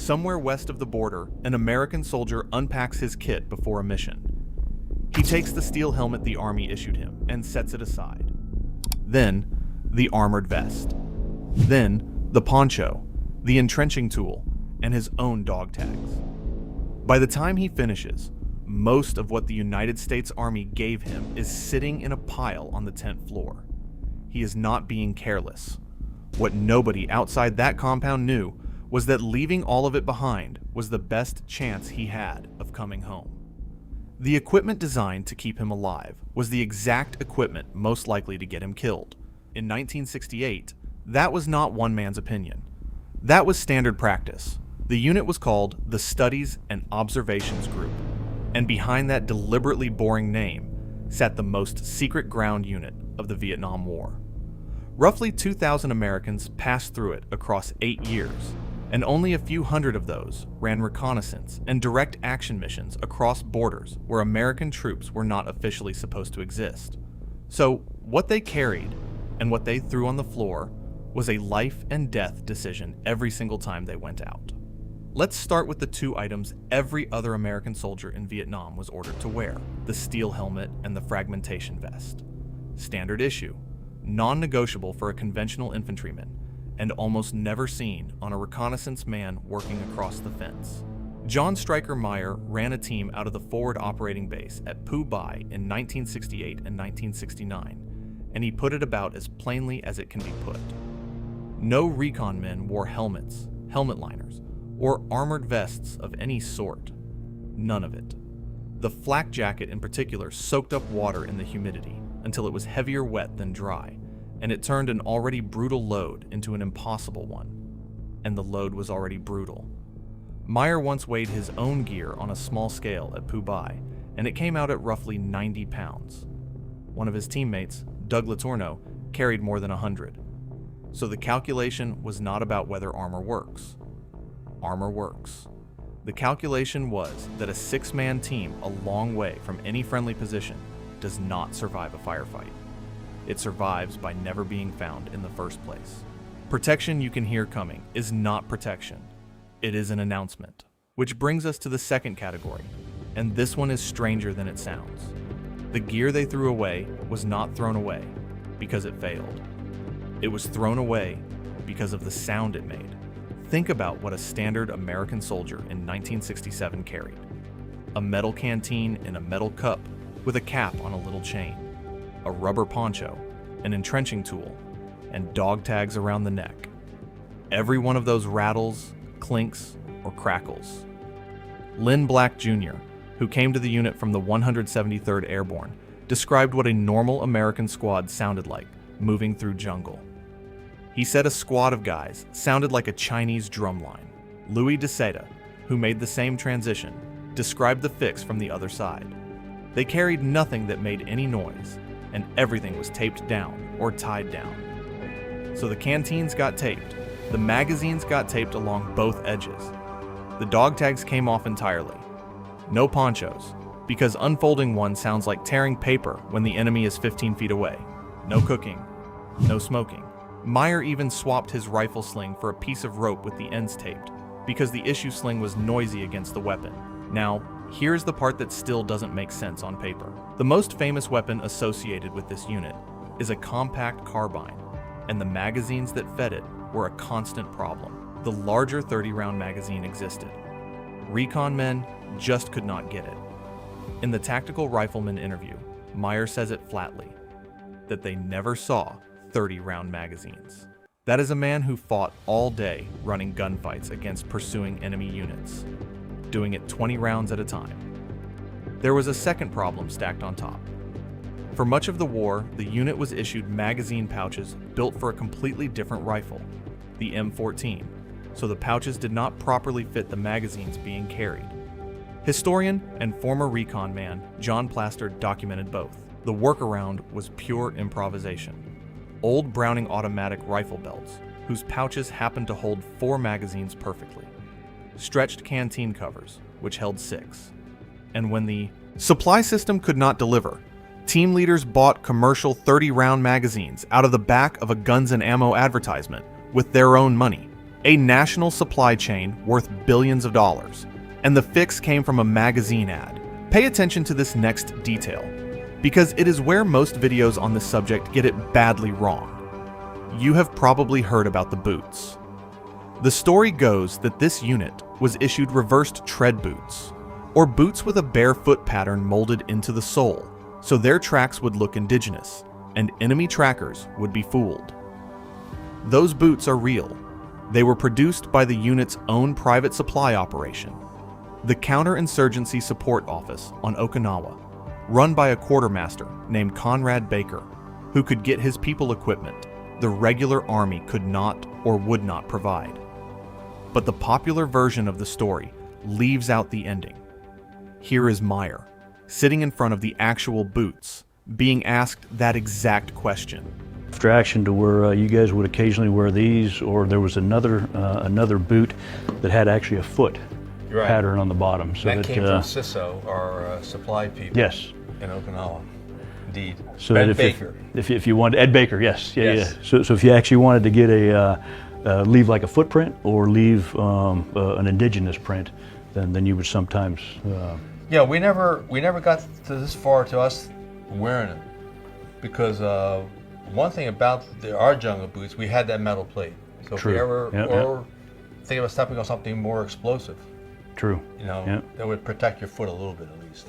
Somewhere west of the border, an American soldier unpacks his kit before a mission. He takes the steel helmet the Army issued him and sets it aside. Then, the armored vest. Then, the poncho, the entrenching tool, and his own dog tags. By the time he finishes, most of what the United States Army gave him is sitting in a pile on the tent floor. He is not being careless. What nobody outside that compound knew was that leaving all of it behind was the best chance he had of coming home. The equipment designed to keep him alive was the exact equipment most likely to get him killed. In 1968, that was not one man's opinion. That was standard practice. The unit was called the Studies and Observations Group, and behind that deliberately boring name sat the most secret ground unit of the Vietnam War. Roughly 2,000 Americans passed through it across 8 years, and only a few hundred of those ran reconnaissance and direct action missions across borders where American troops were not officially supposed to exist. So, what they carried and what they threw on the floor was a life and death decision every single time they went out. Let's start with the two items every other American soldier in Vietnam was ordered to wear: the steel helmet and the fragmentation vest. Standard issue, non-negotiable for a conventional infantryman, and almost never seen on a reconnaissance man working across the fence. John Stryker Meyer ran a team out of the forward operating base at Phu Bai in 1968 and 1969, and he put it about as plainly as it can be put. No recon men wore helmets, helmet liners, or armored vests of any sort. None of it. The flak jacket in particular soaked up water in the humidity until it was heavier wet than dry, and it turned an already brutal load into an impossible one. And the load was already brutal. Meyer once weighed his own gear on a small scale at Phu Bai, and it came out at roughly 90 pounds. One of his teammates, Doug Letourneau, carried more than 100. So the calculation was not about whether armor works. Armor works. The calculation was that a 6-man team a long way from any friendly position does not survive a firefight. It survives by never being found in the first place. Protection you can hear coming is not protection. It is an announcement. Which brings us to the second category, and this one is stranger than it sounds. The gear they threw away was not thrown away because it failed. It was thrown away because of the sound it made. Think about what a standard American soldier in 1967 carried. A metal canteen in a metal cup with a cap on a little chain, a rubber poncho, an entrenching tool, and dog tags around the neck. Every one of those rattles, clinks, or crackles. Lynn Black Jr., who came to the unit from the 173rd Airborne, described what a normal American squad sounded like moving through jungle. He said a squad of guys sounded like a Chinese drumline. Louis de Seda, who made the same transition, described the fix from the other side. They carried nothing that made any noise, and everything was taped down or tied down. So the canteens got taped, the magazines got taped along both edges. The dog tags came off entirely. No ponchos, because unfolding one sounds like tearing paper when the enemy is 15 feet away. No cooking, no smoking. Meyer even swapped his rifle sling for a piece of rope with the ends taped, because the issue sling was noisy against the weapon. Now, here's the part that still doesn't make sense on paper. The most famous weapon associated with this unit is a compact carbine, and the magazines that fed it were a constant problem. The larger 30-round magazine existed. Recon men just could not get it. In the Tactical Rifleman interview, Meyer says it flatly, that they never saw 30-round magazines. That is a man who fought all day running gunfights against pursuing enemy units, doing it 20 rounds at a time. There was a second problem stacked on top. For much of the war, the unit was issued magazine pouches built for a completely different rifle, the M14, so the pouches did not properly fit the magazines being carried. Historian and former recon man John Plaster documented both. The workaround was pure improvisation. Old Browning automatic rifle belts, whose pouches happened to hold 4 magazines perfectly. Stretched canteen covers, which held 6. And when the supply system could not deliver, team leaders bought commercial 30-round magazines out of the back of a guns and ammo advertisement with their own money. a national supply chain worth billions of dollars, and the fix came from a magazine ad. Pay attention to this next detail, because it is where most videos on this subject get it badly wrong. You have probably heard about the boots. The story goes that this unit was issued reversed tread boots, or boots with a barefoot pattern molded into the sole, so their tracks would look indigenous, and enemy trackers would be fooled. Those boots are real. They were produced by the unit's own private supply operation, the Counterinsurgency Support Office on Okinawa, run by a quartermaster named Conrad Baker, who could get his people equipment the regular army could not or would not provide. But the popular version of the story leaves out the ending. Here is Meyer, sitting in front of the actual boots, being asked that exact question. Abstraction to where you guys would occasionally wear these, or there was another boot that had actually a foot pattern on the bottom. So that came from CISO, our supply people. Yes. In Okinawa, indeed. So Ed that Baker. If you wanted, Ed Baker, yes. Yes. So if you actually wanted to get leave like a footprint or leave an indigenous print, then you would sometimes. Yeah, we never got to this far to us wearing them, because one thing about our jungle boots, we had that metal plate. So True. If we ever think about stepping on something more explosive, True. That would protect your foot a little bit at least.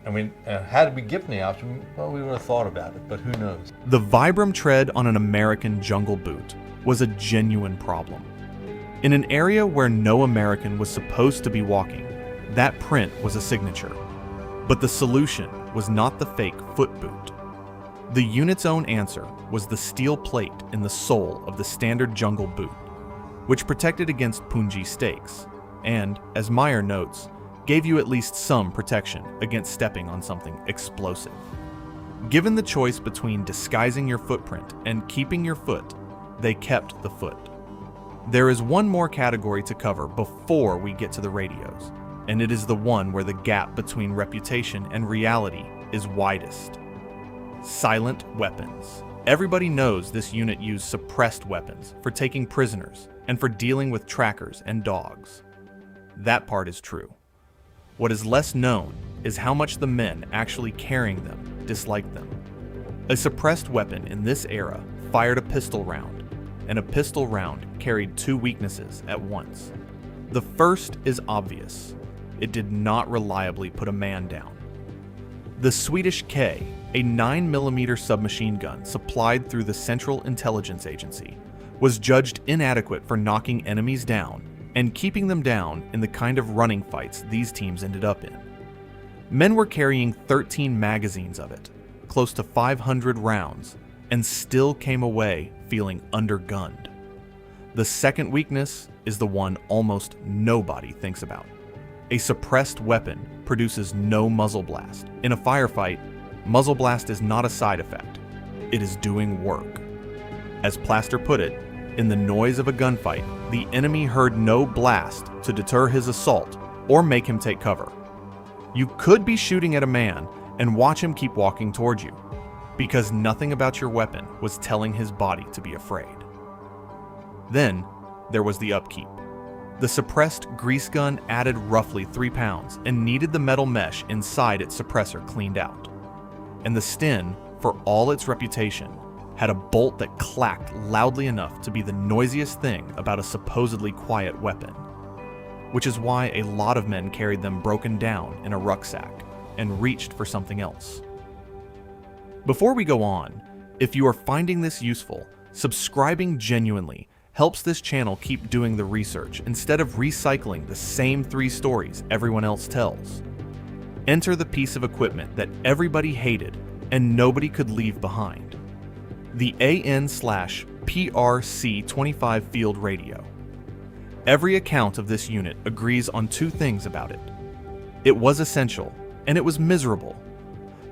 I mean, had we given the option, well, we would have thought about it, but who knows? The Vibram tread on an American jungle boot was a genuine problem. In an area where no American was supposed to be walking, that print was a signature. But the solution was not the fake foot boot. The unit's own answer was the steel plate in the sole of the standard jungle boot, which protected against punji stakes, and, as Meyer notes, gave you at least some protection against stepping on something explosive. Given the choice between disguising your footprint and keeping your foot, they kept the foot. There is one more category to cover before we get to the radios, and it is the one where the gap between reputation and reality is widest. Silent weapons. Everybody knows this unit used suppressed weapons for taking prisoners and for dealing with trackers and dogs. That part is true. What is less known is how much the men actually carrying them disliked them. A suppressed weapon in this era fired a pistol round, and a pistol round carried two weaknesses at once. The first is obvious. It did not reliably put a man down. The Swedish K, a 9mm submachine gun supplied through the Central Intelligence Agency, was judged inadequate for knocking enemies down and keeping them down in the kind of running fights these teams ended up in. Men were carrying 13 magazines of it, close to 500 rounds, and still came away feeling undergunned. The second weakness is the one almost nobody thinks about. A suppressed weapon produces no muzzle blast. In a firefight, muzzle blast is not a side effect. It is doing work. As Plaster put it, in the noise of a gunfight, the enemy heard no blast to deter his assault or make him take cover. You could be shooting at a man and watch him keep walking towards you, because nothing about your weapon was telling his body to be afraid. Then, there was the upkeep. The suppressed grease gun added roughly 3 pounds and needed the metal mesh inside its suppressor cleaned out. And the Sten, for all its reputation, had a bolt that clacked loudly enough to be the noisiest thing about a supposedly quiet weapon, which is why a lot of men carried them broken down in a rucksack and reached for something else. Before we go on, if you are finding this useful, subscribing genuinely helps this channel keep doing the research instead of recycling the same 3 stories everyone else tells. Enter the piece of equipment that everybody hated and nobody could leave behind. The AN/PRC-25 field radio. Every account of this unit agrees on 2 things about it. It was essential, and it was miserable.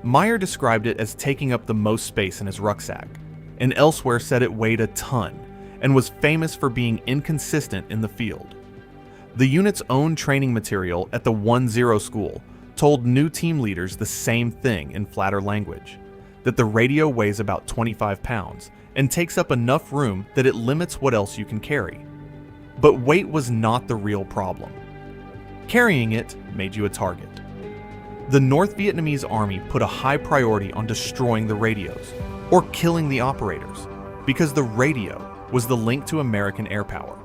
Meyer described it as taking up the most space in his rucksack, and elsewhere said it weighed a ton, and was famous for being inconsistent in the field. The unit's own training material at the 1-0 school told new team leaders the same thing in flatter language, that the radio weighs about 25 pounds and takes up enough room that it limits what else you can carry. But weight was not the real problem. Carrying it made you a target. The North Vietnamese army put a high priority on destroying the radios, or killing the operators, because the radio was the link to American air power,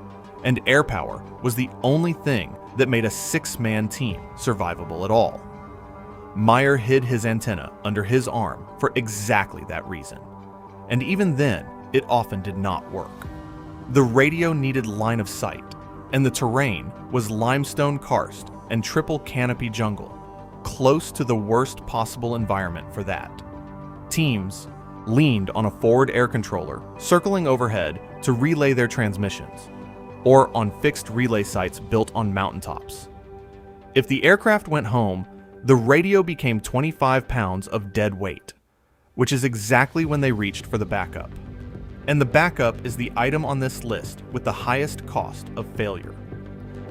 and air power was the only thing that made a 6-man team survivable at all. Meyer hid his antenna under his arm for exactly that reason, and even then, it often did not work. The radio needed line of sight, and the terrain was limestone karst and triple canopy jungle, close to the worst possible environment for that. Teams leaned on a forward air controller circling overhead to relay their transmissions, or on fixed relay sites built on mountaintops. If the aircraft went home, the radio became 25 pounds of dead weight, which is exactly when they reached for the backup. And the backup is the item on this list with the highest cost of failure.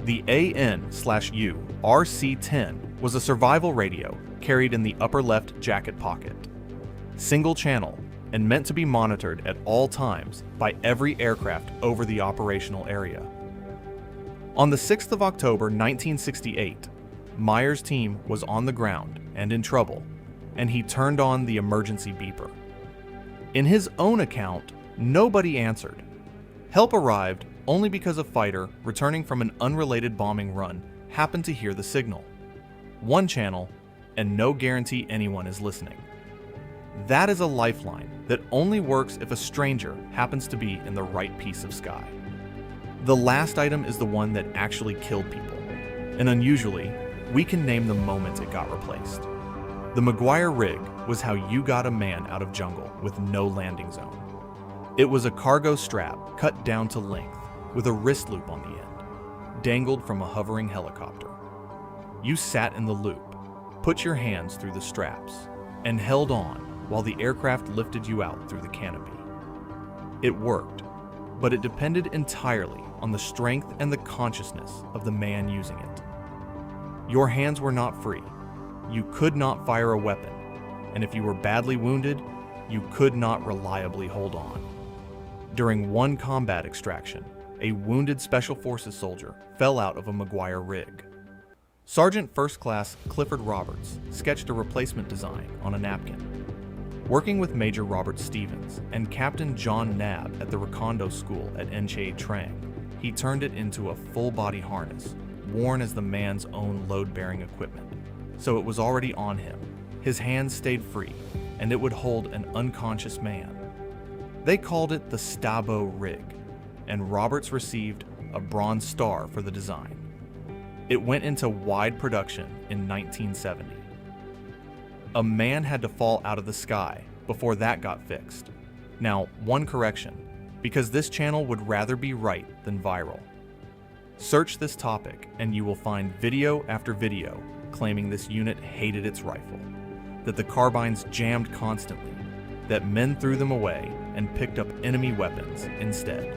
The AN/U RC-10 was a survival radio carried in the upper left jacket pocket. Single channel and meant to be monitored at all times by every aircraft over the operational area. On the 6th of October 1968, Meyer's team was on the ground and in trouble, and he turned on the emergency beeper. In his own account, nobody answered. Help arrived only because a fighter returning from an unrelated bombing run happened to hear the signal. One channel, and no guarantee anyone is listening. That is a lifeline that only works if a stranger happens to be in the right piece of sky. The last item is the one that actually killed people, and unusually, we can name the moment it got replaced. The McGuire rig was how you got a man out of jungle with no landing zone. It was a cargo strap cut down to length with a wrist loop on the end, dangled from a hovering helicopter. You sat in the loop, put your hands through the straps, and held on while the aircraft lifted you out through the canopy. It worked, but it depended entirely on the strength and the consciousness of the man using it. Your hands were not free. You could not fire a weapon, and if you were badly wounded, you could not reliably hold on. During one combat extraction, a wounded Special Forces soldier fell out of a McGuire rig. Sergeant First Class Clifford Roberts sketched a replacement design on a napkin. Working with Major Robert Stevens and Captain John Knabb at the Recondo School at Enche Trang, he turned it into a full-body harness, worn as the man's own load-bearing equipment. So it was already on him. His hands stayed free, and it would hold an unconscious man. They called it the Stabo rig, and Roberts received a Bronze Star for the design. It went into wide production in 1970. A man had to fall out of the sky before that got fixed. Now, one correction, because this channel would rather be right than viral. Search this topic and you will find video after video claiming this unit hated its rifle, that the carbines jammed constantly, that men threw them away and picked up enemy weapons instead.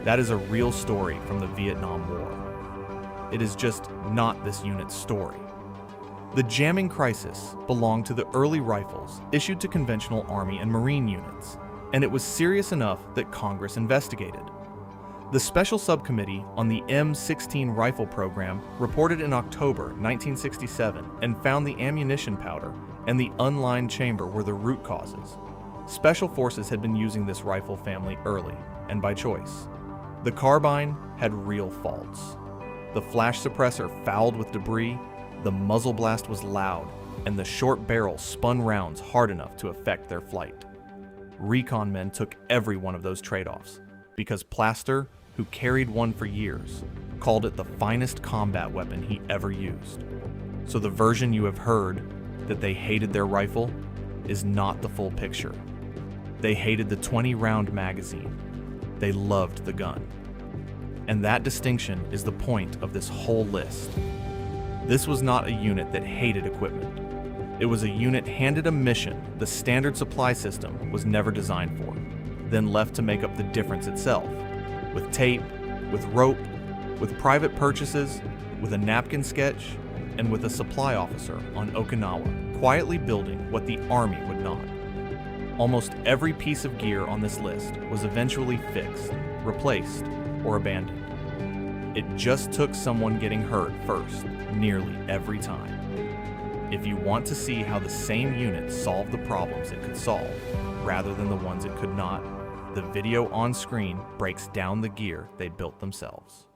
That is a real story from the Vietnam War. It is just not this unit's story. The jamming crisis belonged to the early rifles issued to conventional Army and Marine units, and it was serious enough that Congress investigated. The Special Subcommittee on the M16 rifle program reported in October 1967 and found the ammunition powder and the unlined chamber were the root causes. Special Forces had been using this rifle family early, and by choice. The carbine had real faults. The flash suppressor fouled with debris, the muzzle blast was loud, and the short barrel spun rounds hard enough to affect their flight. Recon men took every one of those trade-offs, because Plaster, who carried one for years, called it the finest combat weapon he ever used. So the version you have heard, that they hated their rifle, is not the full picture. They hated the 20-round magazine. They loved the gun. And that distinction is the point of this whole list. This was not a unit that hated equipment. It was a unit handed a mission the standard supply system was never designed for, then left to make up the difference itself, with tape, with rope, with private purchases, with a napkin sketch, and with a supply officer on Okinawa quietly building what the Army would not. Almost every piece of gear on this list was eventually fixed, replaced, or abandoned. It just took someone getting hurt first, nearly every time. If you want to see how the same unit solved the problems it could solve, rather than the ones it could not, the video on screen breaks down the gear they built themselves.